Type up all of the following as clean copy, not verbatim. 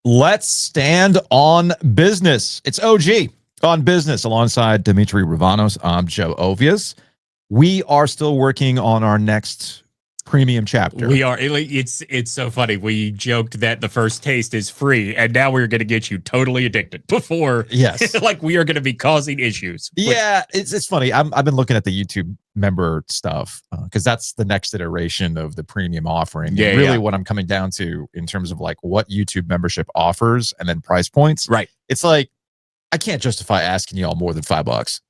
Let's stand on business. It's OG on business alongside Demetri Ravanos. I'm Joe Ovies. We are still working on our next premium chapter. We are. It's so funny. We joked that the first taste is free, and now we're going to get you totally addicted. Before, yes, like we are going to be causing issues. Yeah, it's funny. I've been looking at the YouTube member stuff because that's the next iteration of the premium offering. Yeah, and really, yeah. what I'm coming down to in terms of like what YouTube membership offers and then price points. Right. It's like I can't justify asking y'all more than $5.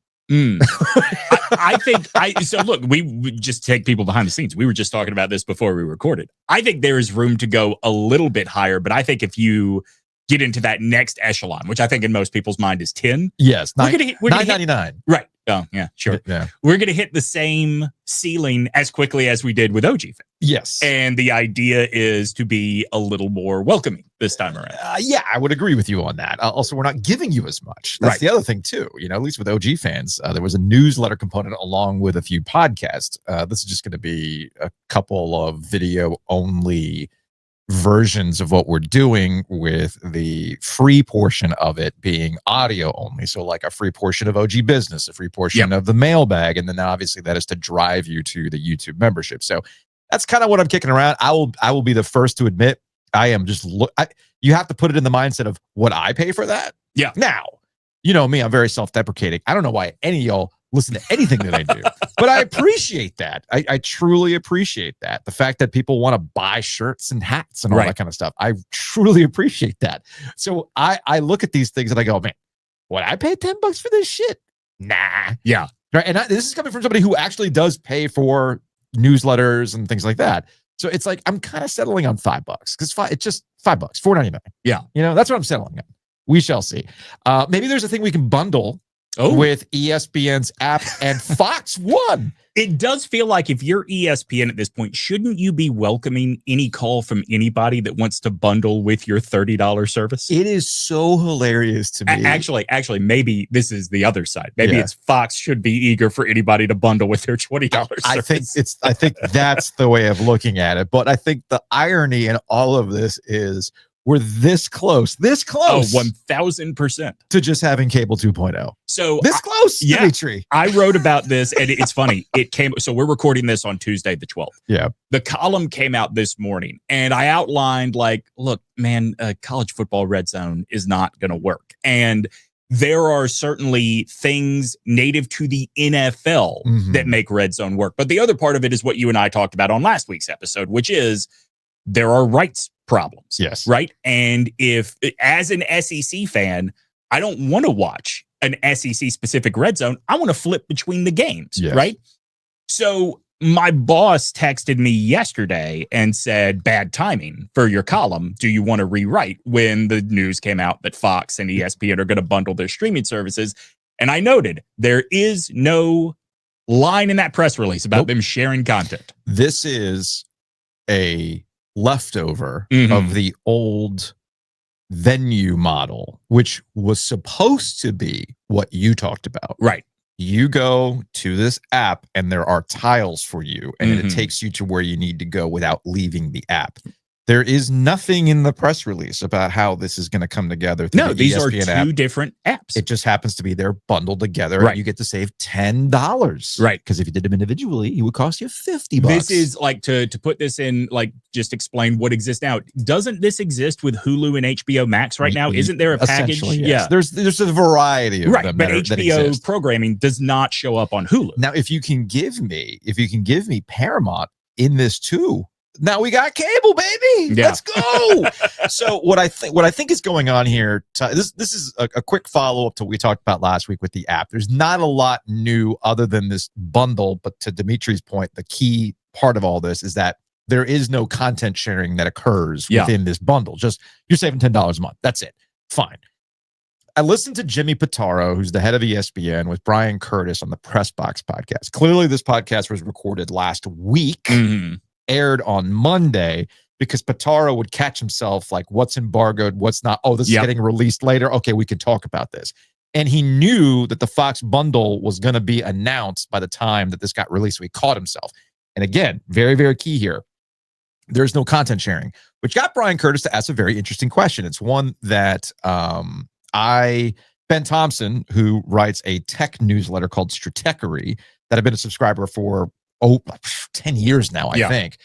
I think so look, we just take people behind the scenes. We were just talking about this before we recorded. I think there is room to go a little bit higher, but I think if you get into that next echelon, which I think in most people's mind is 10. Yes, we're gonna hit $9.99. Right. Oh, yeah, sure. Yeah. We're going to hit the same ceiling as quickly as we did with OG fans. Yes. And the idea is to be a little more welcoming this time around. Yeah, I would agree with you on that. Also, we're not giving you as much. That's right. The other thing, too. You know, at least with OG fans, there was a newsletter component along with a few podcasts. This is just going to be a couple of video-only versions of what we're doing, with the free portion of it being audio only. So like a free portion of OG Business, a free portion of the mailbag, and then obviously that is to drive you to the YouTube membership. So that's kind of what I'm kicking around. I will be the first to admit I am just you have to put it in the mindset of what I pay for that. Yeah. Now, you know me, I'm very self-deprecating. I don't know why any of y'all listen to anything that I do, but I appreciate that. I truly appreciate that. The fact that people want to buy shirts and hats and all that kind of stuff. I truly appreciate that. So I look at these things and I go, man, what, I pay $10 for this shit? Nah. Yeah. Right. And this is coming from somebody who actually does pay for newsletters and things like that. So it's like, I'm kind of settling on $5 because it's just $5, $4.99. Yeah. You know, that's what I'm settling on. We shall see. Maybe there's a thing we can bundle with ESPN's app and Fox One. It does feel like if you're ESPN at this point, shouldn't you be welcoming any call from anybody that wants to bundle with your $30 service? It is so hilarious to me. Actually, maybe this is the other side. Maybe it's Fox should be eager for anybody to bundle with their $20 service. I think that's the way of looking at it. But I think the irony in all of this is we're this close. Oh, 1000% to just having cable 2.0. So this close, Demetri. I wrote about this, and it's funny. So we're recording this on Tuesday, the 12th. Yeah. The column came out this morning, and I outlined, like, look, man, college football red zone is not going to work. And there are certainly things native to the NFL that make red zone work. But the other part of it is what you and I talked about on last week's episode, which is there are rights problems. Yes. Right. And if, as an SEC fan, I don't want to watch an SEC specific red zone, I want to flip between the games. Yes. Right. So my boss texted me yesterday and said, bad timing for your column. Do you want to rewrite, when the news came out that Fox and ESPN are going to bundle their streaming services? And I noted there is no line in that press release about them sharing content. This is a leftover of the old venue model, which was supposed to be what you talked about. Right. You go to this app and there are tiles for you, and it takes you to where you need to go without leaving the app. There is nothing in the press release about how this is going to come together. No, these ESPN are two app. different apps. It just happens to be they're bundled together, right. And you get to save $10. Right. Because if you did them individually, it would cost you $50. This is like, to put this in, like, just explain what exists now. Doesn't this exist with Hulu and HBO Max right now? Isn't there a package? Yes. Yeah. There's a variety of them. But HBO programming does not show up on Hulu. Now, if you can give me Paramount in this too, now we got cable, baby. Yeah. Let's go. So what I think is going on here, this is a quick follow-up to what we talked about last week with the app. There's not a lot new other than this bundle, but to Demetri's point, the key part of all this is that there is no content sharing that occurs within this bundle. Just you're saving $10 a month. That's it. Fine. I listened to Jimmy Pitaro, who's the head of ESPN, with Brian Curtis on the Press Box podcast. Clearly, this podcast was recorded last week. Aired on Monday, because Pitaro would catch himself like, what's embargoed, what's not. Oh, this is getting released later. Okay, we can talk about this. And he knew that the Fox bundle was going to be announced by the time that this got released. So he caught himself. And again, very, very key here. there's no content sharing, which got Brian Curtis to ask a very interesting question. It's one that Ben Thompson, who writes a tech newsletter called Stratechery, that I've been a subscriber for 10 years now, I think.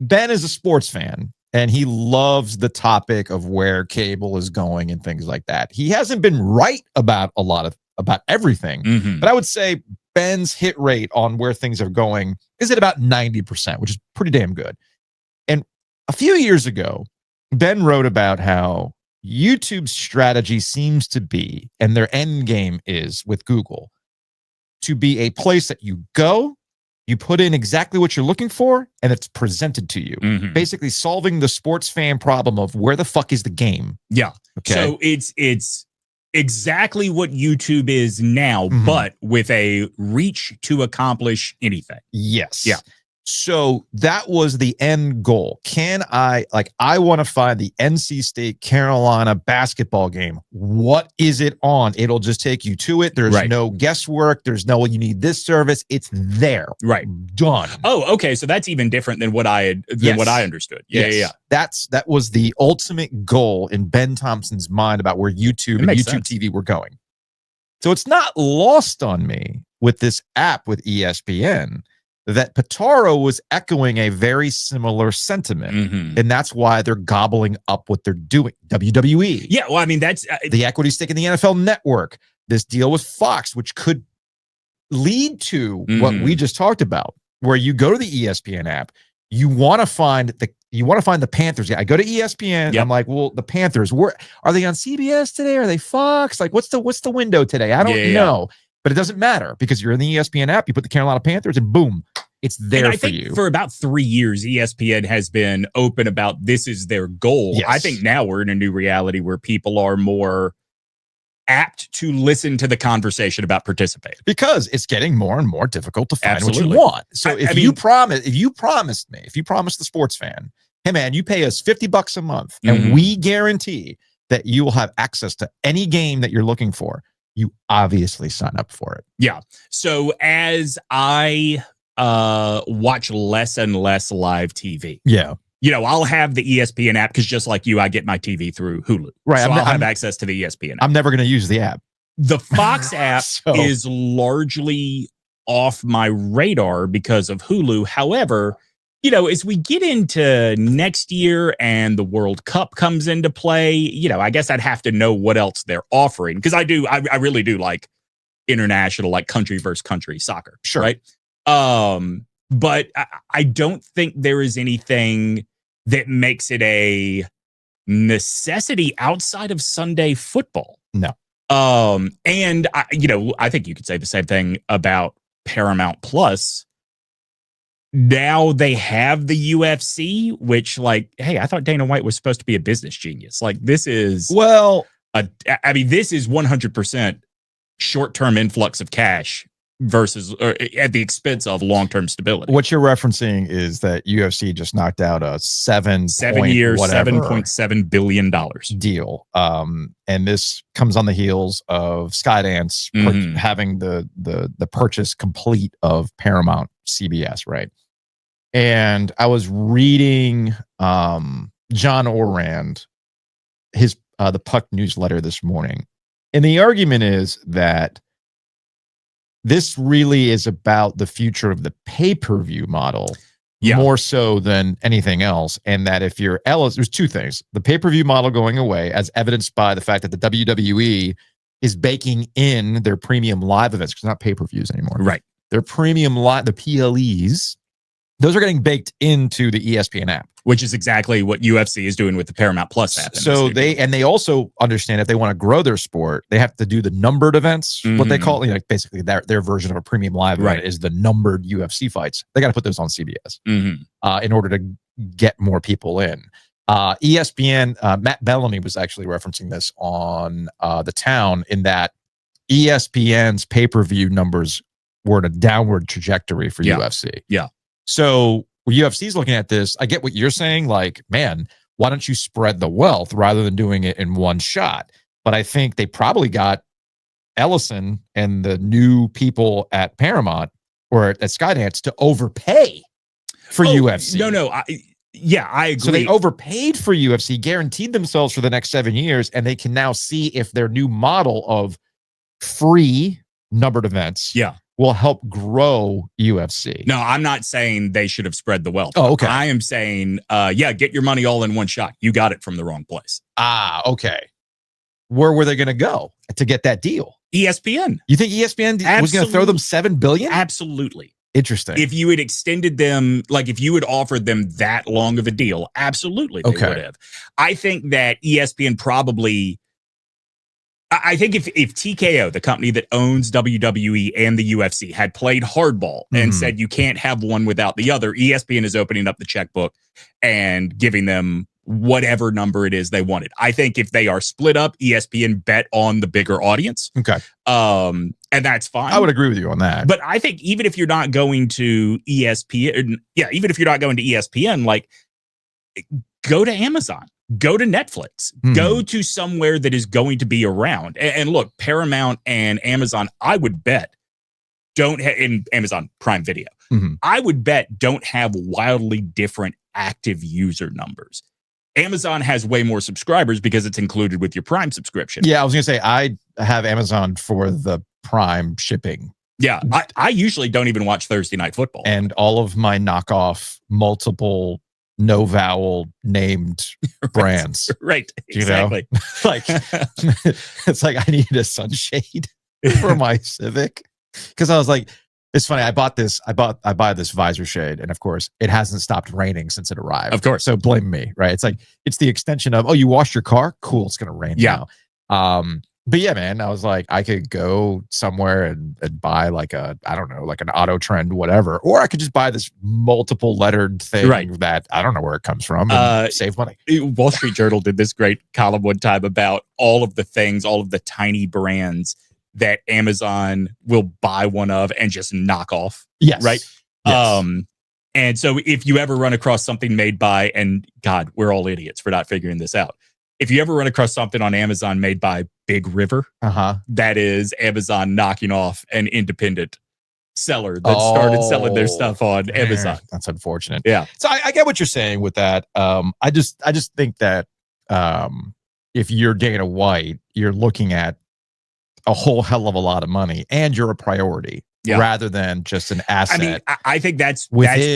Ben is a sports fan, and he loves the topic of where cable is going and things like that. He hasn't been right about about everything, but I would say Ben's hit rate on where things are going is at about 90%, which is pretty damn good. And a few years ago, Ben wrote about how YouTube's strategy seems to be, and their end game is with Google, to be a place that you go, you put in exactly what you're looking for, and it's presented to you. Basically solving the sports fan problem of where the fuck is the game. Yeah. Okay. So it's exactly what YouTube is now, but with a reach to accomplish anything. Yes. Yeah. So that was the end goal. I want to find the NC State Carolina basketball game. What is it on? It'll just take you to it. There's no guesswork. There's no, you need this service. It's there. Right. Done. Oh, okay. So that's even different than what I understood. Yeah. That was the ultimate goal in Ben Thompson's mind about where YouTube and YouTube TV were going. So it's not lost on me with this app with ESPN that Pitaro was echoing a very similar sentiment, and that's why they're gobbling up what they're doing. WWE. Yeah, well, I mean, that's the equity stake in the NFL Network. This deal with Fox, which could lead to what we just talked about, where you go to the ESPN app, you want to find the Panthers. I go to ESPN. I'm like, well, the Panthers. Where are they on CBS today? Are they Fox? Like, what's the window today? I don't know. But it doesn't matter because you're in the ESPN app. You put the Carolina Panthers and boom, it's there and I think for about 3 years, ESPN has been open about this is their goal. Yes. I think now we're in a new reality where people are more apt to listen to the conversation about participating because it's getting more and more difficult to find what you want. So if you promised the sports fan, hey man, you pay us $50 a month and we guarantee that you will have access to any game that you're looking for, you obviously sign up for it. Yeah. So as I watch less and less live TV. Yeah. You know, I'll have the ESPN app because just like you, I get my TV through Hulu. Right. So I'll have access to the ESPN app. I'm never going to use the app. The Fox app is largely off my radar because of Hulu. However, you know, as we get into next year and the World Cup comes into play, you know, I guess I'd have to know what else they're offering because I really do like international, like country versus country soccer. Sure. Right. But I don't think there is anything that makes it a necessity outside of Sunday football. No. And I think you could say the same thing about Paramount Plus. Now they have the UFC, which, like, hey, I thought Dana White was supposed to be a business genius. Like, this is this is 100% short-term influx of cash versus at the expense of long-term stability. What you're referencing is that UFC just knocked out a 7-year, $7.7 billion deal. And this comes on the heels of Skydance having the purchase complete of Paramount CBS, right? And I was reading John Orand, his the Puck newsletter this morning. And the argument is that this really is about the future of the pay-per-view model more so than anything else. And that if you're Ellis, there's two things. The pay-per-view model going away, as evidenced by the fact that the WWE is baking in their premium live events, because it's not pay-per-views anymore. Right. Their premium live, the PLEs, those are getting baked into the ESPN app. Which is exactly what UFC is doing with the Paramount Plus app. So they also understand if they want to grow their sport, they have to do the numbered events, what they call, like basically their version of a premium live event is the numbered UFC fights. They got to put those on CBS in order to get more people in. ESPN, Matt Bellamy was actually referencing this on The Town, in that ESPN's pay-per-view numbers were in a downward trajectory for UFC. Yeah. So UFC's looking at this. I get what you're saying. Like, man, why don't you spread the wealth rather than doing it in one shot? But I think they probably got Ellison and the new people at Paramount or at Skydance to overpay for UFC. No. Yeah, I agree. So they overpaid for UFC, guaranteed themselves for the next 7 years, and they can now see if their new model of free numbered events will help grow UFC. No, I'm not saying they should have spread the wealth. Oh, okay. I am saying, get your money all in one shot. You got it from the wrong place. Ah, okay. Where were they going to go to get that deal? ESPN. You think ESPN was going to throw them $7 billion? Absolutely. Interesting. If you had extended them, like if you had offered them that long of a deal, absolutely they would have. I think that ESPN probably, I think if TKO, the company that owns WWE and the UFC, had played hardball and said you can't have one without the other, ESPN is opening up the checkbook and giving them whatever number it is they wanted. I think if they are split up, ESPN bet on the bigger audience. Okay. And that's fine. I would agree with you on that. But I think even if you're not going to ESPN, even if you're not going to ESPN, like go to Amazon, go to Netflix, go to somewhere that is going to be around. And look, Paramount and Amazon, I would bet in Amazon Prime Video, I would bet don't have wildly different active user numbers. Amazon has way more subscribers because it's included with your Prime subscription. Yeah, I was going to say, I have Amazon for the Prime shipping. Yeah, I usually don't even watch Thursday Night Football. And all of my knockoff, multiple, no vowel named brands. Right, exactly. You know? Like, it's like I needed a sunshade for my Civic. Because I was like, it's funny. I buy this visor shade, and of course, it hasn't stopped raining since it arrived. Of course, so blame me, right? It's like it's the extension of, oh, you washed your car, cool, it's gonna rain now. But yeah, man, I was like, I could go somewhere and buy like I don't know, like an Auto Trend, whatever, or I could just buy this multiple lettered thing that I don't know where it comes from and save money. Wall Street Journal did this great column one time about all of the tiny brands that Amazon will buy one of and just knock off. Yes. Right. Yes. And so if you ever run across something made by, and God, we're all idiots for not figuring this out. If you ever run across something on Amazon made by Big River, that is Amazon knocking off an independent seller that started selling their stuff on Amazon. That's unfortunate. Yeah. So I get what you're saying with that. I just think that if you're Dana White, you're looking at a whole hell of a lot of money, and you're a priority rather than just an asset. I mean, I think that's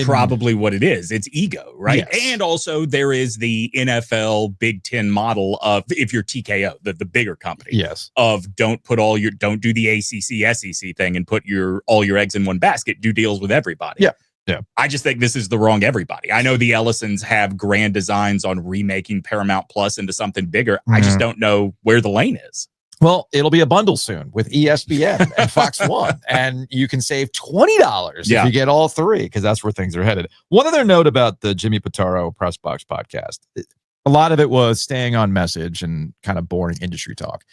probably what it is. It's ego, right? Yes. And also there is the NFL Big Ten model of, if you're TKO, the bigger company, of don't do the ACC SEC thing and put all your eggs in one basket. Do deals with everybody. Yeah. I just think this is the wrong everybody. I know the Ellisons have grand designs on remaking Paramount Plus into something bigger. I just don't know where the lane is. Well, it'll be a bundle soon with ESPN and Fox One, and you can save $20 if you get all three, because that's where things are headed. One other note about the Jimmy Pitaro Press Box podcast. A lot of it was staying on message and kind of boring industry talk.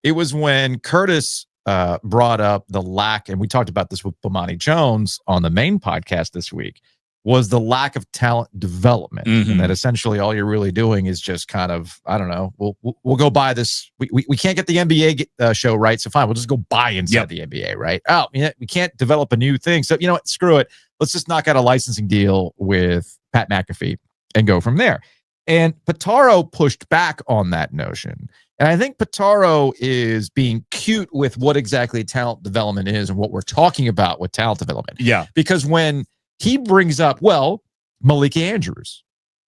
It was when Curtis brought up the lack, and we talked about this with Bomani Jones on the main podcast this week, was the lack of talent development, and that essentially all you're really doing is just kind of, I don't know, we'll go buy this. We can't get the NBA show right, so fine, we'll just go buy inside the NBA, right? Oh, we can't develop a new thing, so you know what? Screw it. Let's just knock out a licensing deal with Pat McAfee and go from there. And Pitaro pushed back on that notion. And I think Pitaro is being cute with what exactly talent development is and what we're talking about with talent development. Yeah. Because when he brings up, Malika Andrews,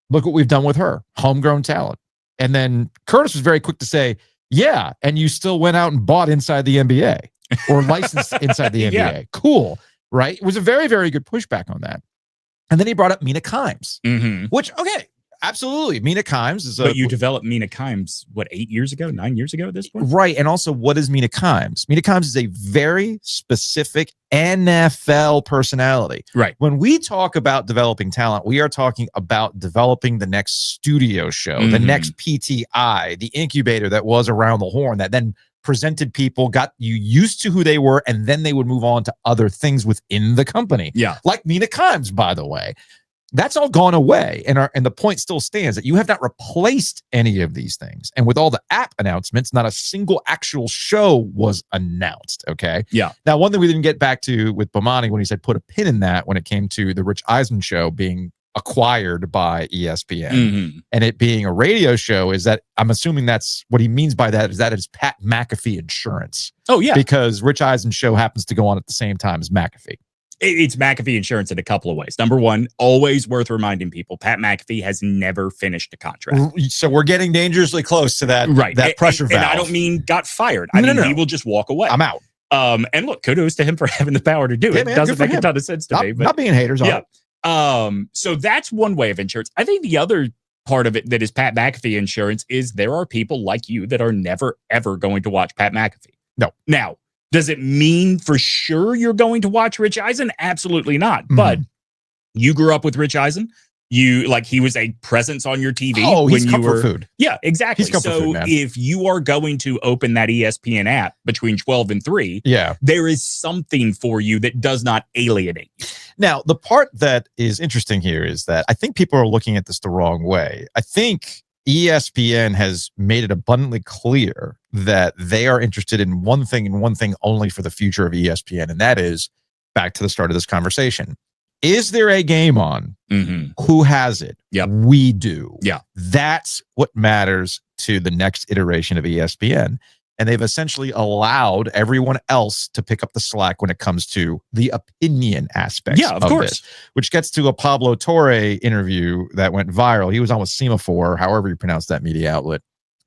look what we've done with her, homegrown talent. And then Curtis was very quick to say, yeah, and you still went out and bought inside the NBA or licensed inside the NBA. Cool, right? It was a very, very good pushback on that. And then he brought up Mina Kimes, which, absolutely. Mina Kimes is But you developed Mina Kimes, 8 years ago, 9 years ago at this point? Right. And also, what is Mina Kimes? Mina Kimes is a very specific NFL personality. Right. When we talk about developing talent, we are talking about developing the next studio show, the next PTI, the incubator that was around the horn that then presented people, got you used to who they were, and then they would move on to other things within the company. Yeah. Like Mina Kimes, by the way. That's all gone away, and the point still stands that you have not replaced any of these things. And with all the app announcements, not a single actual show was announced, okay? Yeah. Now, one thing we didn't get back to with Bomani when he said put a pin in that when it came to the Rich Eisen show being acquired by ESPN, Mhm. and it being a radio show, is that I'm assuming that's what he means by that, is that it's Pat McAfee insurance. Oh, yeah. Because Rich Eisen's show happens to go on at the same time as McAfee. It's McAfee insurance in a couple of ways. Number one, always worth reminding people, Pat McAfee has never finished a contract. So we're getting dangerously close to that, Right. that pressure valve. And I don't mean got fired. I mean, he will just walk away. I'm out. And look, kudos to him for having the power to do it. Man, Doesn't make a ton of sense to me. But not being haters on it. So that's one way of insurance. I think the other part of it that is Pat McAfee insurance is there are people like you that are never, ever going to watch Pat McAfee. No. Now, does it mean for sure you're going to watch Rich Eisen? Absolutely not. But you grew up with Rich Eisen. He was a presence on your TV. Oh, he's when comfort you were food. Yeah, exactly. He's comfort food, man. If you are going to open that ESPN app between 12 and 3, there is something for you that does not alienate you. Now, the part that is interesting here is that I think people are looking at this the wrong way. I think ESPN has made it abundantly clear that they are interested in one thing and one thing only for the future of ESPN, and that is, back to the start of this conversation, is there a game on? Who has it? Yep. We do. Yeah. That's what matters to the next iteration of ESPN. And they've essentially allowed everyone else to pick up the slack when it comes to the opinion aspects of course. this, which gets to a Pablo Torre interview that went viral. He was on with Semaphore, however you pronounce that media outlet.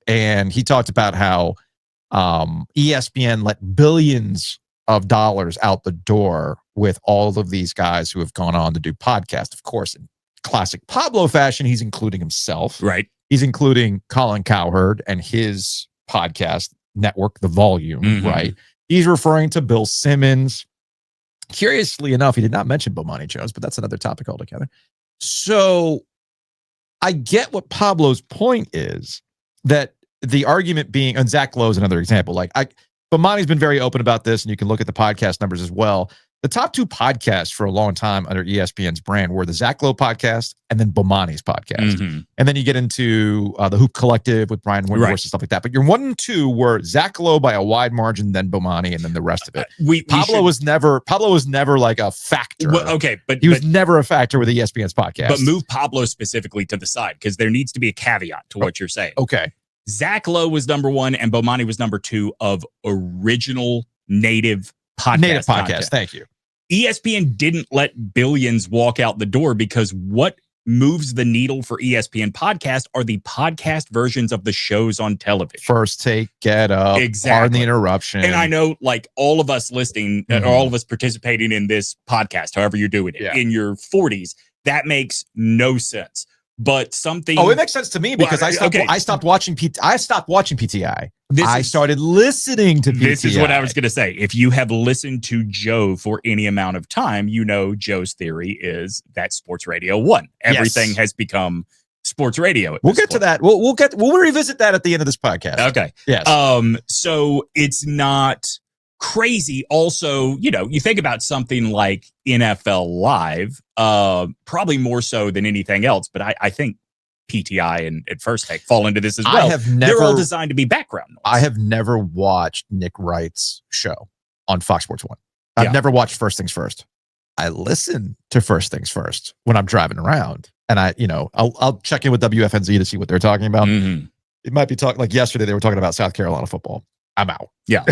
And he talked about how ESPN let billions of dollars out the door with all of these guys who have gone on to do podcasts. Of course, in classic Pablo fashion, he's including himself. Right. He's including Colin Cowherd and his podcast network, The Volume, right? He's referring to Bill Simmons. Curiously enough, he did not mention Bomani Jones, but that's another topic altogether. So I get what Pablo's point is, that the argument being, and Zach Lowe is another example. Bomani's been very open about this, and you can look at the podcast numbers as well. The top 2 podcasts for a long time under ESPN's brand were the Zach Lowe podcast and then Bomani's podcast. And then you get into the Hoop Collective with Brian Windhorst and stuff like that. But your 1 and 2 were Zach Lowe by a wide margin, then Bomani, and then the rest of it. Pablo was never like a factor. But he was never a factor with ESPN's podcast. But move Pablo specifically to the side, because there needs to be a caveat to what you're saying. Okay. Zach Lowe was number 1 and Bomani was number 2 of original native podcast. Content. Thank you. ESPN didn't let billions walk out the door, because what moves the needle for ESPN podcast are the podcast versions of the shows on television. First Take, Get Up, Pardon the Interruption. And I know, all of us listening, or all of us participating in this podcast, however you're doing it, in your 40s, that makes no sense. But something. Oh, it makes sense to me, because I stopped watching PTI. I started listening to PTI. This is what I was going to say. If you have listened to Joe for any amount of time, you know Joe's theory is that sports radio won. Everything has become sports radio. We'll get to that. We'll revisit that at the end of this podcast. Okay. Yes. So it's not crazy. Also, you think about something like NFL Live, probably more so than anything else, but I think PTI and First Take fall into this as well. They're all designed to be background noise. I have never watched Nick Wright's show on Fox Sports 1. I've never watched First Things First. I listen to First Things First when I'm driving around, and I'll check in with WFNZ to see what they're talking about. It might be like yesterday they were talking about South Carolina football. I'm out. Yeah.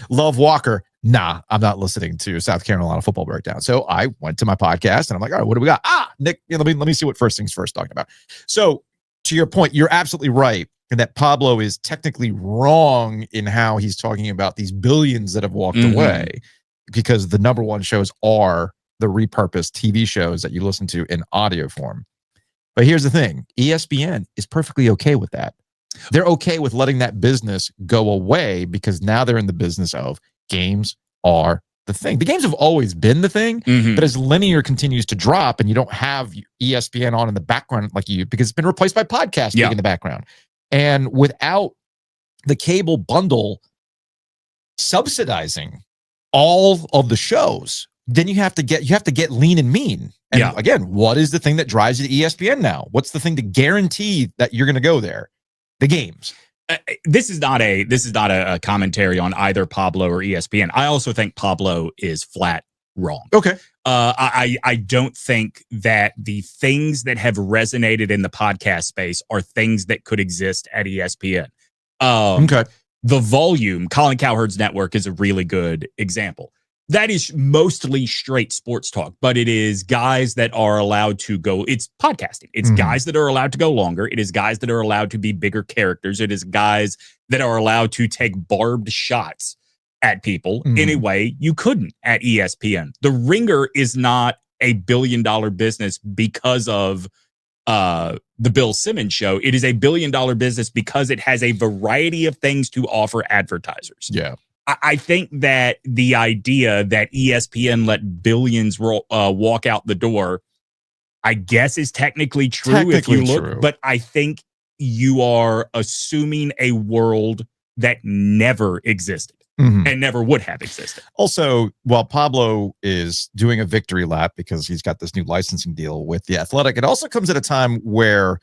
Love Walker. Nah, I'm not listening to South Carolina football breakdown. So I went to my podcast and I'm like, all right, what do we got? Nick, let me see what First Things First talking about. So to your point, you're absolutely right in that Pablo is technically wrong in how he's talking about these billions that have walked away, because the number 1 shows are the repurposed TV shows that you listen to in audio form. But here's the thing. ESPN is perfectly okay with that. They're okay with letting that business go away, because now they're in the business of games are the thing. The games have always been the thing, but as linear continues to drop and you don't have ESPN on in the background because it's been replaced by podcasting in the background. And without the cable bundle subsidizing all of the shows, then you have to get lean and mean. And again, what is the thing that drives you to ESPN now? What's the thing to guarantee that you're going to go there? The games. This is not a commentary on either Pablo or ESPN. I also think Pablo is flat wrong. Okay. I don't think that the things that have resonated in the podcast space are things that could exist at ESPN. Okay. The Volume, Colin Cowherd's network, is a really good example. That is mostly straight sports talk, but it is guys that are allowed to go. It's podcasting. It's guys that are allowed to go longer. It is guys that are allowed to be bigger characters. It is guys that are allowed to take barbed shots at people in a way you couldn't at ESPN. The Ringer is not a billion-dollar business because of the Bill Simmons show. It is a billion-dollar business because it has a variety of things to offer advertisers. Yeah. I think that the idea that ESPN let billions walk out the door, I guess, is technically true if you look. But I think you are assuming a world that never existed and never would have existed. Also, while Pablo is doing a victory lap because he's got this new licensing deal with The Athletic, it also comes at a time where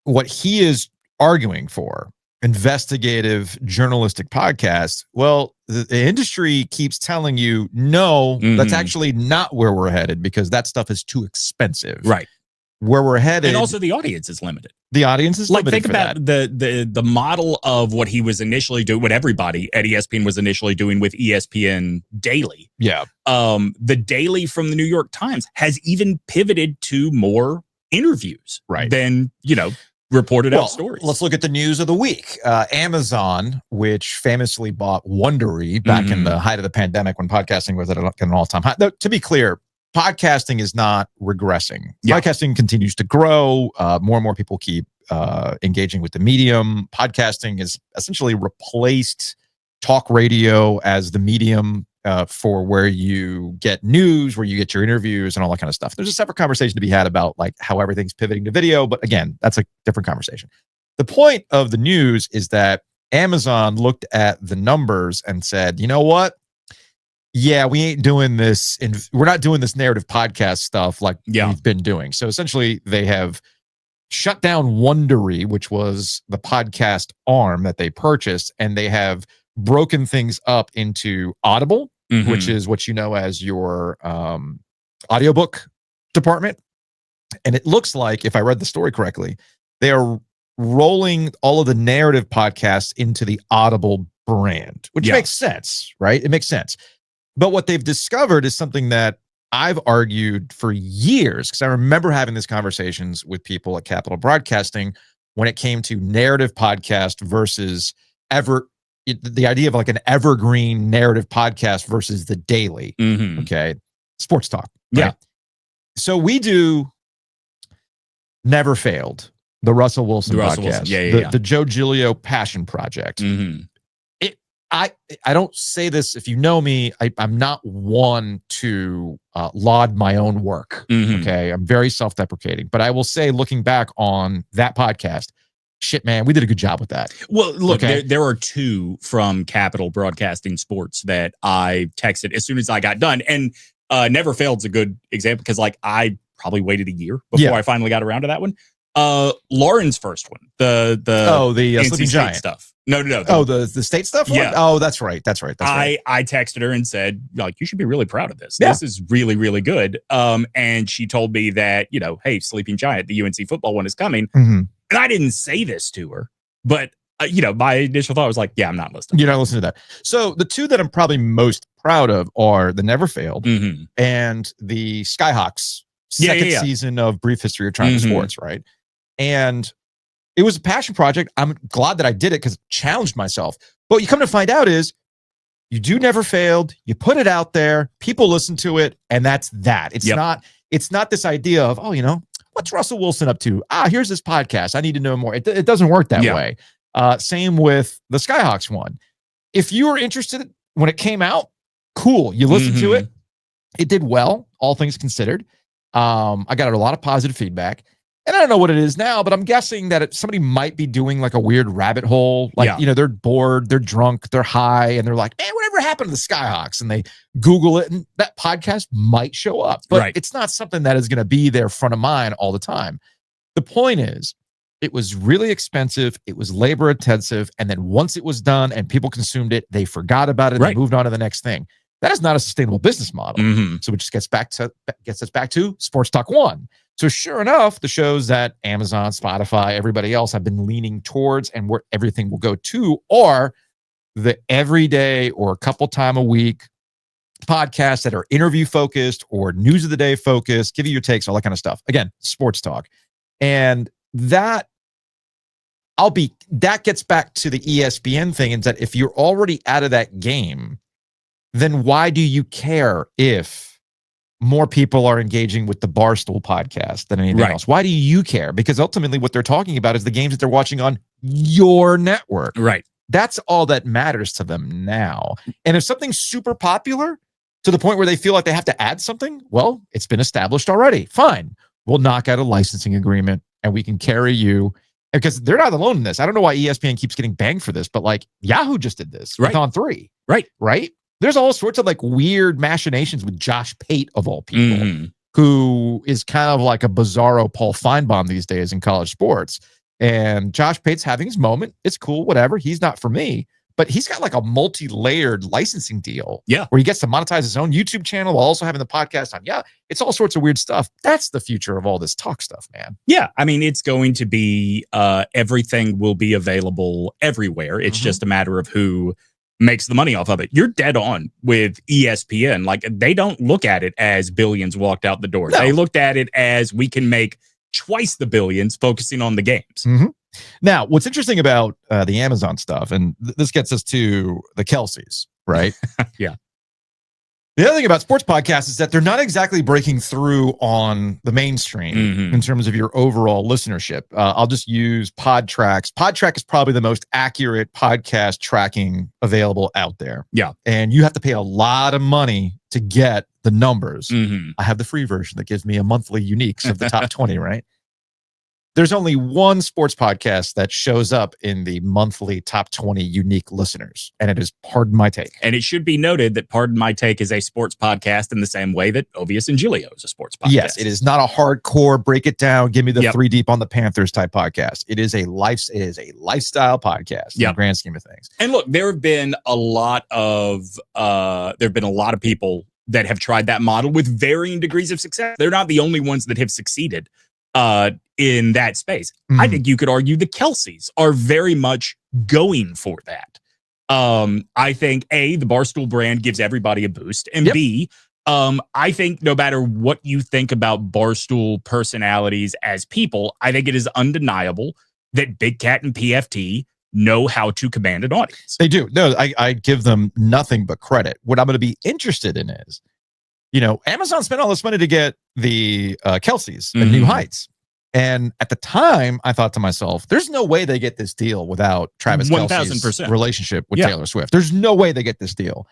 what he is arguing for, investigative journalistic podcasts, well, the industry keeps telling you, no, that's actually not where we're headed because that stuff is too expensive. Right. Where we're headed. And also the audience is limited. The audience is limited. Think about the model of what he was initially doing, what everybody at ESPN was initially doing with ESPN Daily. Yeah. The Daily from the New York Times has even pivoted to more interviews than, reported out stories. Let's look at the news of the week. Amazon, which famously bought Wondery back in the height of the pandemic when podcasting was at an all-time high. Though, to be clear, podcasting is not regressing. Podcasting continues to grow. More and more people keep engaging with the medium. Podcasting has essentially replaced talk radio as the medium for where you get news, where you get your interviews and all that kind of stuff. There's a separate conversation to be had about like how everything's pivoting to video. But again, that's a different conversation. The point of the news is that Amazon looked at the numbers and said, you know what? Yeah, we ain't doing this. We're not doing this narrative podcast stuff like we've been doing. So essentially, they have shut down Wondery, which was the podcast arm that they purchased, and they have broken things up into Audible, which is what you know as your audiobook department. And it looks like, if I read the story correctly, they are rolling all of the narrative podcasts into the Audible brand, which makes sense, right? It makes sense. But what they've discovered is something that I've argued for years, because I remember having these conversations with people at Capital Broadcasting when it came to narrative podcast versus the idea of like an evergreen narrative podcast versus the daily. Okay. Sports talk. Right? Yeah. So we do Never Failed, the Russell Wilson podcast, the Joe Giglio Passion Project. I don't say this, if you know me, I'm not one to laud my own work. Okay. I'm very self-deprecating, but I will say, looking back on that podcast, shit, man, we did a good job with that. Well, look, there are two from Capital Broadcasting Sports that I texted as soon as I got done. And Never Failed's a good example because like I probably waited a year before I finally got around to that one. Lauren's first one, the Sleeping Giant stuff. No. The state stuff one? Yeah. Oh, that's right. I texted her and said, like, you should be really proud of this. Yeah. This is really, really good. And she told me that, hey, Sleeping Giant, the UNC football one is coming. And I didn't say this to her, but my initial thought was like, yeah, I'm not listening. You're not listening to that. So the two that I'm probably most proud of are the Never Failed and the Skyhawks second season of Brief History of Triumph Sports, right? And it was a passion project. I'm glad that I did it because it challenged myself. But what you come to find out is you do Never Failed, you put it out there, people listen to it, and that's that. It's not this idea of, what's Russell Wilson up to? Here's this podcast. I need to know more. It doesn't work that way. Same with the Skyhawks one. If you were interested when it came out, cool. You listened to it. It did well, all things considered. I got a lot of positive feedback. And I don't know what it is now, but I'm guessing that somebody might be doing like a weird rabbit hole. Like, they're bored, they're drunk, they're high, and they're like, man, whatever happened to the Skyhawks? And they Google it, and that podcast might show up. But it's not something that is going to be there front of mind all the time. The point is, it was really expensive. It was labor intensive. And then once it was done and people consumed it, they forgot about it and they moved on to the next thing. That is not a sustainable business model. So it just gets us back to Sports Talk One. So sure enough, the shows that Amazon, Spotify, everybody else have been leaning towards and where everything will go to are the everyday or a couple time a week podcasts that are interview focused or news of the day focused, give you your takes, all that kind of stuff. Again, sports talk. And that gets back to the ESPN thing, is that if you're already out of that game, then why do you care if more people are engaging with the Barstool podcast than anything else? Why do you care? Because ultimately what they're talking about is the games that they're watching on your network. Right. That's all that matters to them now. And if something's super popular to the point where they feel like they have to add something, well, it's been established already. Fine. We'll knock out a licensing agreement and we can carry you. Because they're not alone in this. I don't know why ESPN keeps getting banged for this, but like Yahoo just did this with On3. Right. There's all sorts of like weird machinations with Josh Pate of all people, who is kind of like a bizarro Paul Feinbaum these days in college sports. And Josh Pate's having his moment. It's cool, whatever. He's not for me. But he's got like a multi-layered licensing deal where he gets to monetize his own YouTube channel while also having the podcast on. Yeah, it's all sorts of weird stuff. That's the future of all this talk stuff, man. Yeah, I mean, it's going to be everything will be available everywhere. It's just a matter of who makes the money off of it. You're dead on with ESPN. Like, they don't look at it as billions walked out the door. No. They looked at it as we can make twice the billions focusing on the games. Now, what's interesting about the Amazon stuff, and this gets us to the Kelseys, right? Yeah. The other thing about sports podcasts is that they're not exactly breaking through on the mainstream in terms of your overall listenership. I'll just use Podtrac. Podtrac is probably the most accurate podcast tracking available out there. Yeah. And you have to pay a lot of money to get the numbers. I have the free version that gives me a monthly uniques of the top 20, right? There's only one sports podcast that shows up in the monthly top 20 unique listeners, and it is Pardon My Take. And it should be noted that Pardon My Take is a sports podcast in the same way that Ovies and Giglio is a sports podcast. Yes, it is not a hardcore, break it down, give me the 3 deep on the Panthers type podcast. It is a lifestyle podcast in the grand scheme of things. And look, there have been a lot of people that have tried that model with varying degrees of success. They're not the only ones that have succeeded in that space. I think you could argue the Kelseys are very much going for that. I think A, the Barstool brand gives everybody a boost, and B, I think no matter what you think about Barstool personalities as people, I think it is undeniable that Big Cat and PFT know how to command an audience. They do. No, I give them nothing but credit. What I'm going to be interested in is, Amazon spent all this money to get the Kelseys and New Heights. And at the time, I thought to myself, there's no way they get this deal without Travis Kelce's relationship with Taylor Swift. There's no way they get this deal.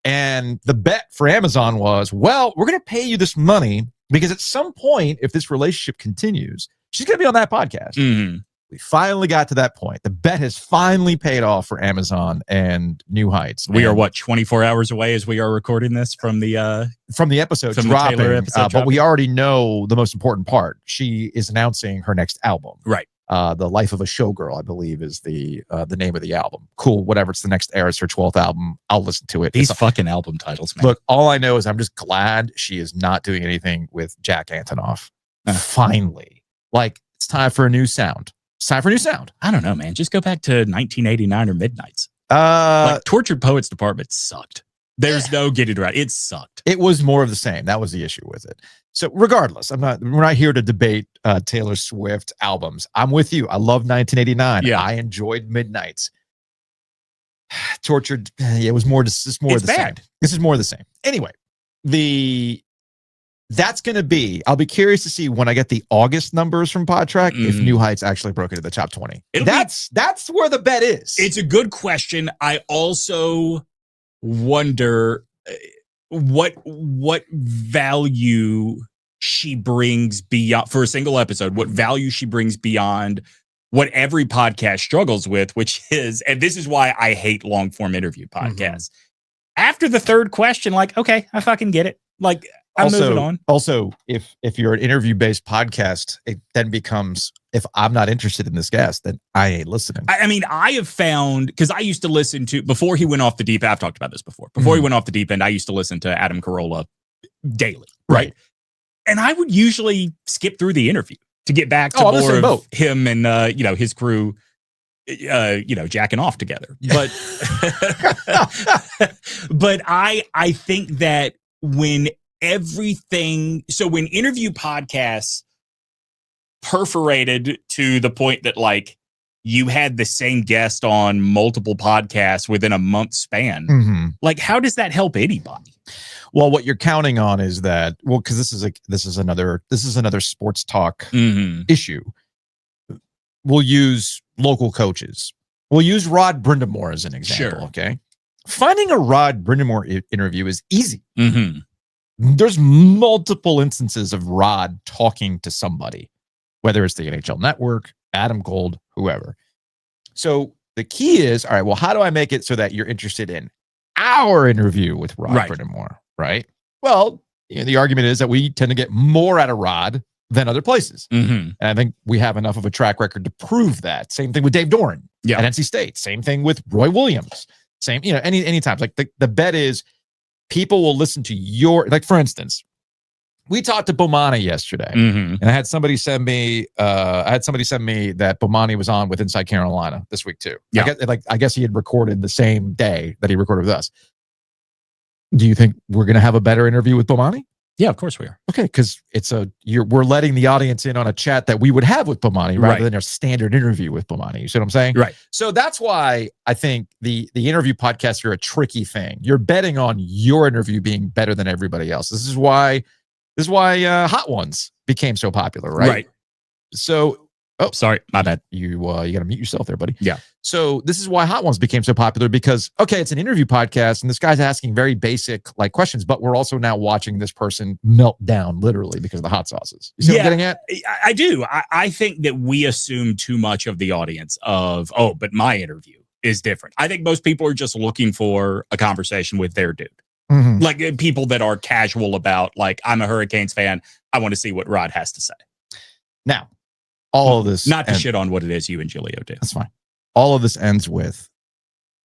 And the bet for Amazon was, well, we're going to pay you this money because at some point, if this relationship continues, she's going to be on that podcast. We finally got to that point. The bet has finally paid off for Amazon and New Heights. We are 24 hours away as we are recording this from the episode dropping. But we already know the most important part. She is announcing her next album. Right. The Life of a Showgirl, I believe, is the name of the album. Cool. Whatever. It's the next era. It's her 12th album. I'll listen to it. These fucking album titles, man. Look, all I know is I'm just glad she is not doing anything with Jack Antonoff. Finally. Like, it's time for a new sound. It's time for a new sound. I don't know, man. Just go back to 1989 or Midnights. Like, Tortured Poets Department sucked. There's no getting right. It sucked. It was more of the same. That was the issue with it. So regardless, we're not here to debate Taylor Swift albums. I'm with you. I love 1989. Yeah. I enjoyed Midnights. Tortured. It was more. This is more of the same. This is more of the same. Anyway, that's going to be, I'll be curious to see when I get the August numbers from Podtrac if New Heights actually broke into the top 20. That's where the bet is. It's a good question. I also wonder what value she brings beyond, for a single episode, what value she brings beyond what every podcast struggles with, which is, and this is why I hate long form interview podcasts. After the third question, like, okay, I fucking get it. Like, I'm moving on. Also, if you're an interview-based podcast, it then becomes if I'm not interested in this guest, then I ain't listening. I mean, I have found, because I used to listen to, before he went off the deep end, I've talked about this before. Before he went off the deep end, I used to listen to Adam Carolla daily, right? And I would usually skip through the interview to get back to more of him and his crew, jacking off together. But but I think that when interview podcasts perforated to the point that like you had the same guest on multiple podcasts within a month span, like how does that help anybody? Well, what you're counting on is that, because this is another sports talk issue. We'll use local coaches. We'll use Rod Brindamore as an example. Sure. Okay, finding a Rod Brindamore interview is easy. There's multiple instances of Rod talking to somebody, whether it's the NHL Network, Adam Gold, whoever. So the key is, all right, well, how do I make it so that you're interested in our interview with Rod Brindamore? Right. Well, the argument is that we tend to get more out of Rod than other places. And I think we have enough of a track record to prove that. Same thing with Dave Doran at NC State. Same thing with Roy Williams. Same, any times. Like the bet is people will listen to your, like, for instance, we talked to Bomani yesterday, and I had somebody send me that Bomani was on with Inside Carolina this week too. I guess he had recorded the same day that he recorded with us. Do you think we're going to have a better interview with Bomani? Yeah, of course we are. Okay, because we're letting the audience in on a chat that we would have with Bomani rather than a standard interview with Bomani. You see what I'm saying? Right. So that's why I think the interview podcasts are a tricky thing. You're betting on your interview being better than everybody else. This is why Hot Ones became so popular, right? Right. So, sorry, my bad. You got to mute yourself there, buddy. Yeah. So this is why Hot Ones became so popular, because, okay, it's an interview podcast and this guy's asking very basic like questions, but we're also now watching this person melt down literally because of the hot sauces. You see what I'm getting at? I do. I think that we assume too much of the audience of, but my interview is different. I think most people are just looking for a conversation with their dude. Like people that are casual about, like, I'm a Hurricanes fan. I want to see what Rod has to say. Now, all of this, not to shit on what it is you and Giulio do. That's fine. All of this ends with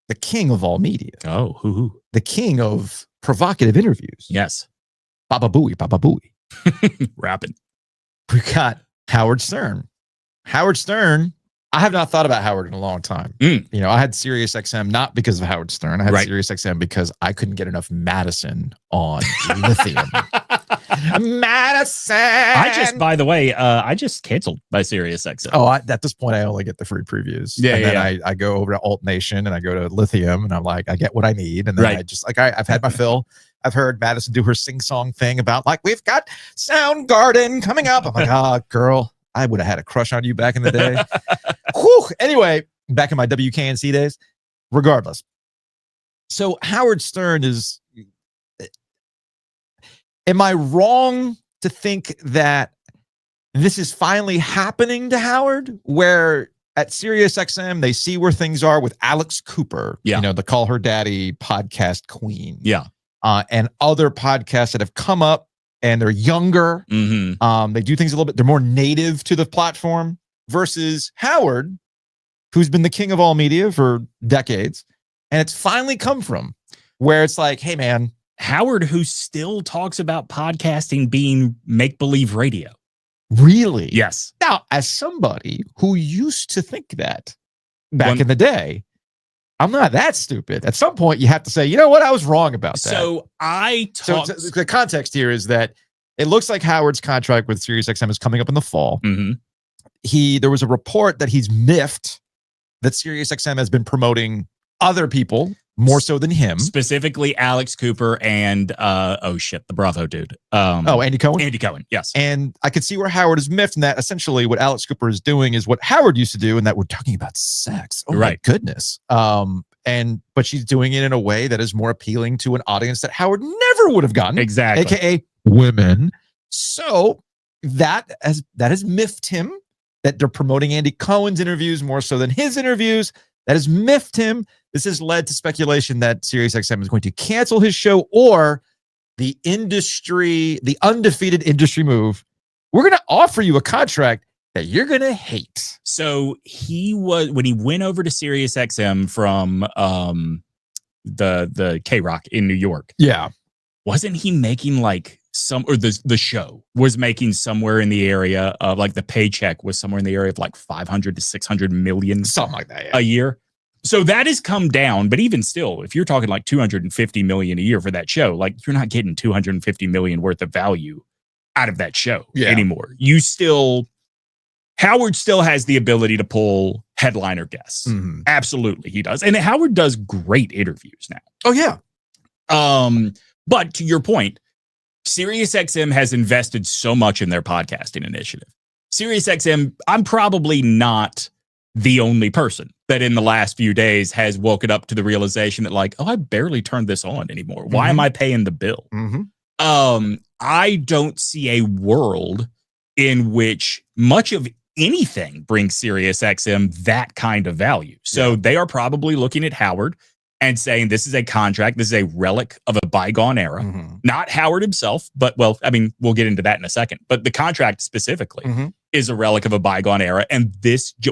the king of all media. Oh, who? The king of provocative interviews. Yes. Baba Booey. Rapping. We got Howard Stern. Howard Stern. I have not thought about Howard in a long time. I had SiriusXM not because of Howard Stern. I had SiriusXM because I couldn't get enough Madison on Lithium. Madison. By the way, I just canceled my SiriusXM. Oh, at this point, I only get the free previews. Then I go over to Alt Nation and I go to Lithium and I'm like, I get what I need. And then I just I've had my fill. I've heard Madison do her sing-song thing about like, we've got Soundgarden coming up. I'm like, girl, I would have had a crush on you back in the day. Whew. Anyway, back in my WKNC days, regardless. So Howard Stern is, am I wrong to think that this is finally happening to Howard, where at SiriusXM, they see where things are with Alex Cooper, the Call Her Daddy podcast queen. Yeah. And other podcasts that have come up and they're younger. They do things a little bit, they're more native to the platform versus Howard, who's been the king of all media for decades. And it's finally come from where it's like, hey, man. Howard, who still talks about podcasting being make-believe radio. Really? Yes. Now, as somebody who used to think that back in the day, I'm not that stupid. At some point, you have to say, you know what? I was wrong about that. So the context here is that it looks like Howard's contract with SiriusXM is coming up in the fall. There was a report that he's miffed that SiriusXM has been promoting other people more so than him, specifically Alex Cooper and the Bravo dude. Andy Cohen. Andy Cohen, yes. And I could see where Howard is miffed, and that essentially what Alex Cooper is doing is what Howard used to do, and that we're talking about sex. Oh my goodness. But she's doing it in a way that is more appealing to an audience that Howard never would have gotten. Exactly. AKA women. So that has miffed him, that they're promoting Andy Cohen's interviews more so than his interviews. That has miffed him. This has led to speculation that SiriusXM is going to cancel his show, or the undefeated industry move. We're going to offer you a contract that you're going to hate. So when he went over to Sirius XM from the K-Rock in New York. Yeah. Wasn't he making like the show was making somewhere in the area of like the paycheck was somewhere in the area of like 500 to 600 million, something like that, a year. So that has come down, but even still, if you're talking like 250 million a year for that show, like you're not getting 250 million worth of value out of that show anymore. Howard still has the ability to pull headliner guests. Mm-hmm. Absolutely, he does. And Howard does great interviews now. Oh, yeah. But to your point, SiriusXM has invested so much in their podcasting initiative. SiriusXM, I'm probably not the only person that in the last few days has woken up to the realization that like, oh, I barely turned this on anymore. Why am I paying the bill? I don't see a world in which much of anything brings SiriusXM that kind of value. So they are probably looking at Howard and saying this is a contract, this is a relic of a bygone era. Not Howard himself, but well, I mean, we'll get into that in a second. But the contract specifically is a relic of a bygone era, and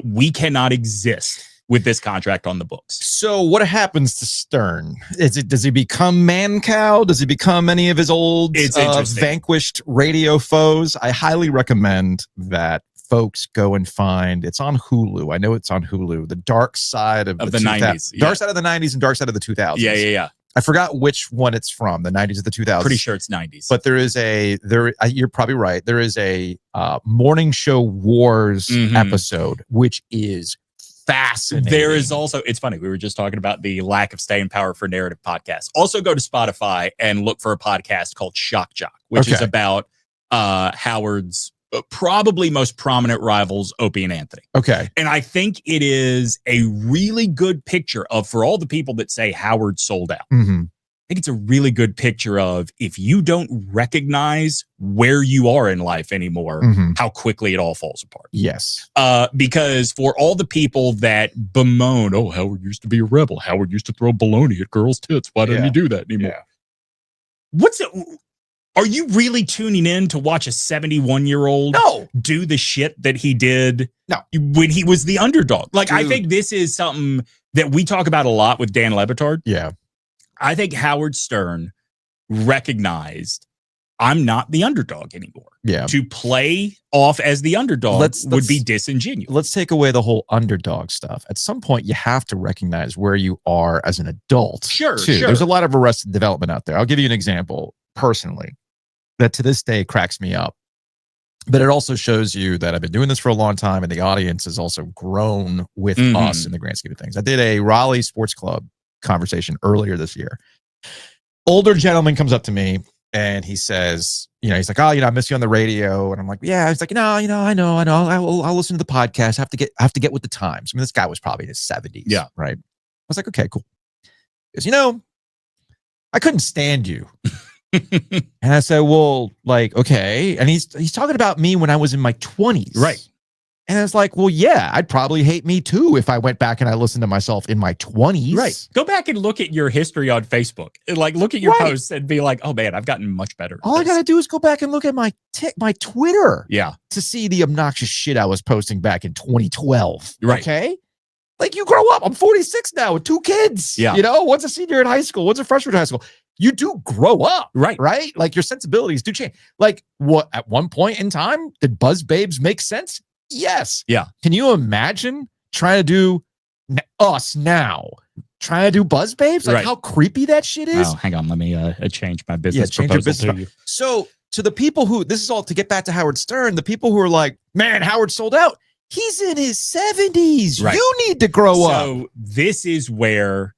we cannot exist with this contract on the books. So what happens to Stern? Does he become Man Cow? Does he become any of his old vanquished radio foes? I highly recommend that folks go and find, it's on Hulu. I know it's on Hulu. The Dark Side of the 90s. Dark Side of the 90s and Dark Side of the 2000s. Yeah. I forgot which one it's from, the 90s or the 2000s. Pretty sure it's 90s. But you're probably right. There is a morning show wars episode, which is fascinating. There is also, it's funny, we were just talking about the lack of staying power for narrative podcasts. Also go to Spotify and look for a podcast called Shock Jock, which is about Howard's probably most prominent rivals, Opie and Anthony. Okay. And I think it is a really good picture of, for all the people that say Howard sold out, I think it's a really good picture of if you don't recognize where you are in life anymore, how quickly it all falls apart. Yes. Because for all the people that bemoan, oh, Howard used to be a rebel. Howard used to throw baloney at girls' tits. Why don't you do that anymore? Are you really tuning in to watch a 71-year-old do the shit that he did when he was the underdog? Like, I think this is something that we talk about a lot with Dan Le Batard. Yeah. I think Howard Stern recognized I'm not the underdog anymore. Yeah. To play off as the underdog would be disingenuous. Let's take away the whole underdog stuff. At some point, you have to recognize where you are as an adult. Sure. There's a lot of arrested development out there. I'll give you an example personally that to this day cracks me up. But it also shows you that I've been doing this for a long time, and the audience has also grown with us in the grand scheme of things. I did a Raleigh Sports Club conversation earlier this year. Older gentleman comes up to me and he says, he's like, oh, I miss you on the radio. And I'm like, yeah. He's like, no, I know. I'll listen to the podcast. I have to get with the times. I mean, this guy was probably in his 70s. Yeah. Right. I was like, okay, cool. Because, I couldn't stand you. And I said, well, like, okay. And he's talking about me when I was in my 20s. Right. And I was like, well, yeah, I'd probably hate me too if I went back and I listened to myself in my 20s. Right. Go back and look at your history on Facebook. Like, look at your posts and be like, oh, man, I've gotten much better. All I got to do is go back and look at my Twitter. Yeah. To see the obnoxious shit I was posting back in 2012. Right. Okay. Like, you grow up. I'm 46 now with 2 kids. Yeah. One's a senior in high school. One's a freshman in high school. You do grow up. Right. Right. Like, your sensibilities do change. Like, what at one point in time, did Buzz Babes make sense? Yes. Yeah. Can you imagine trying to do us now? Trying to do Buzz Babes? Like how creepy that shit is? Oh, hang on. Let me change my business change proposal your business to you. So to the people who, this is all to get back to Howard Stern, the people who are like, man, Howard sold out. He's in his 70s. Right. You need to grow up. So this is where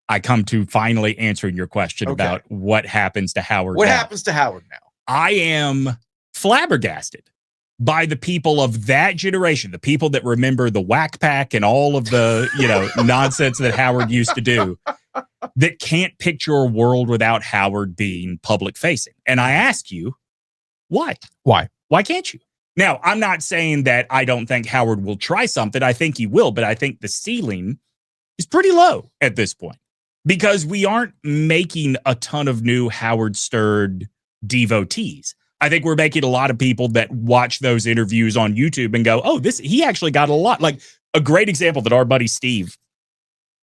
I come to finally answering your question about what happens to Howard now. What happens to Howard now? I am flabbergasted by the people of that generation, the people that remember the Whack Pack and all of the, nonsense that Howard used to do, that can't picture a world without Howard being public facing. And I ask you, why? Why? Why can't you? Now, I'm not saying that I don't think Howard will try something. I think he will, but I think the ceiling is pretty low at this point because we aren't making a ton of new Howard Stern devotees. I think we're making a lot of people that watch those interviews on YouTube and go, oh, he actually got a lot. Like a great example that our buddy Steve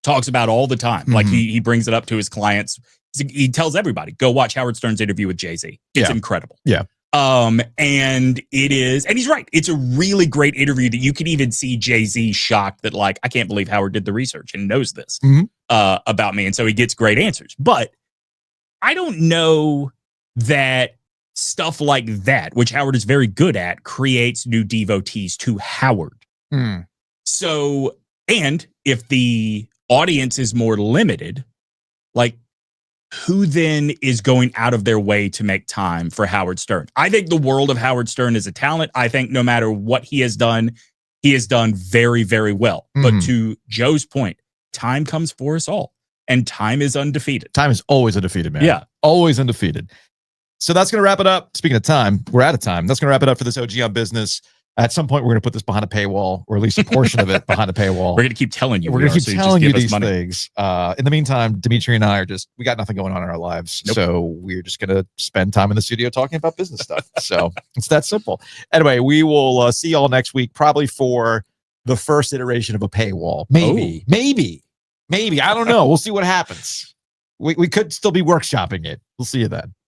talks about all the time. Like he brings it up to his clients. He tells everybody, go watch Howard Stern's interview with Jay-Z. It's incredible. Yeah. And he's right. It's a really great interview that you can even see Jay-Z shocked that, like, I can't believe Howard did the research and knows this about me. And so he gets great answers. But I don't know that stuff like that, which Howard is very good at, creates new devotees to Howard. So, and if the audience is more limited, like, who then is going out of their way to make time for Howard Stern? I think the world of Howard Stern is a talent. I think no matter what he has done very, very well. But to Joe's point, time comes for us all. And time is undefeated. Time is always undefeated, man. Yeah. Always undefeated. So that's going to wrap it up. Speaking of time, we're out of time. That's going to wrap it up for this OG on Business. At some point, we're going to put this behind a paywall, or at least a portion of it behind a paywall. We're going to keep telling you. We're going to keep telling you these things. In the meantime, Demetri and I we got nothing going on in our lives. Nope. So we're just going to spend time in the studio talking about business stuff. So it's that simple. Anyway, we will see y'all next week, probably for the first iteration of a paywall. Maybe. I don't know. We'll see what happens. We could still be workshopping it. We'll see you then.